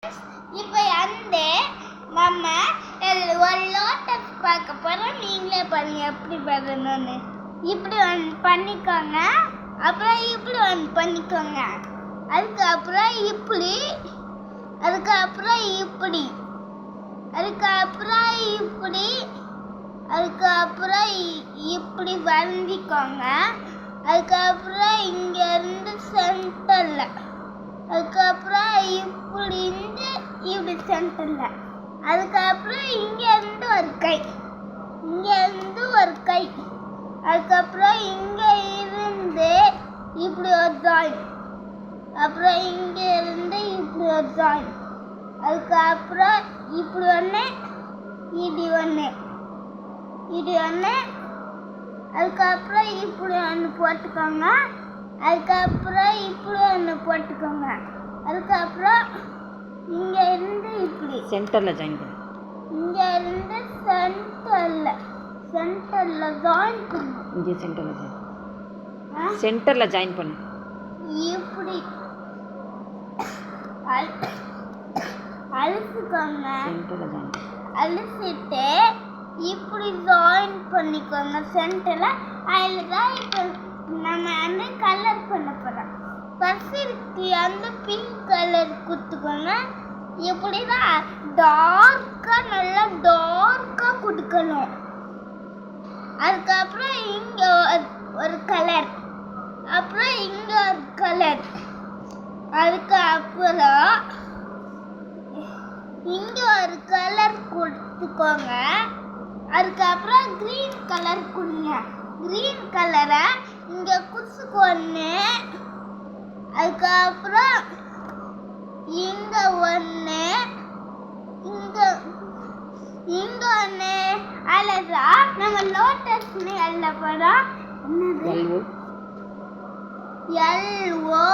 இப்போ வந்து நம்ம ஒரு லோட்டஸ் பார்க்க போகிறோம். நீங்களே பாருங்க எப்படி பண்ணணும்னு. இப்படி ஒன்று பண்ணிக்கோங்க, அப்புறம் இப்படி ஒன்று பண்ணிக்கோங்க, அதுக்கப்புறம் இப்படி, அதுக்கப்புறம் இப்படி, அதுக்கப்புறம் இப்படி, அதுக்கப்புறம் இப்படி வரைஞ்சிக்கோங்க. அதுக்கப்புறம் இங்கேருந்து சென்டரில், அதுக்கப்புறம் இப்படி இருந்து இப்படி சென்டரில், அதுக்கப்புறம் இங்கேருந்து ஒரு கை, இங்கேருந்து ஒரு கை, அதுக்கப்புறம் இங்கே இருந்து இப்படி ஒரு ஜாயின், அப்புறம் இங்கே இருந்து இப்படி ஒரு ஜாயின், அதுக்கப்புறம் இப்படி ஒன்று, இப்படி ஒன்று, இப்படி ஒன்று, அதுக்கப்புறம் இப்படி ஒன்று போட்டுக்கோங்க, அதுக்கப்புறம் இப்படி ஒன்று போட்டுக்கோங்க, அதுக்கப்புறம் இங்கே இருந்து இப்படி சென்டரில் ஜாயின் பண்ணு. இங்கே இருந்து சென்டரில் ஜாயின் பண்ணு. இங்கே சென்டரில் ஜாயின் பண்ணு. இப்படி அழுத்துக்கோங்க, சென்டரில் ஜாயின் பண்ணு. அழுத்திட்டு இப்படி ஜாயின் பண்ணிக்கோங்க சென்டரில். அதில் தான் இப்போ நம்ம வந்து கலர் பண்ண போகிறோம். ஃபர்ஸ்ட் வந்து பிங்க் கலர் கொடுத்துக்கோங்க. இப்படி தான் டார்க்காக, நல்லா டார்க்காக கொடுக்கணும். அதுக்கப்புறம் இங்கே ஒரு கலர், அப்புறம் இங்கே ஒரு கலர், அதுக்கப்புறம் இங்கே ஒரு கலர் கொடுத்துக்கோங்க. அதுக்கப்புறம் க்ரீன் கலர் கொடுங்க. க்ரீன் கலரை இங்கே குடிச்சுக்கொன்று, அதுக்கப்புறம் இங்கே ஒன்று, இங்கே ஒன்று. அழகா நம்ம லோட்டஸ்னு எழுத போகிறோம். என்னது? எல்ஓ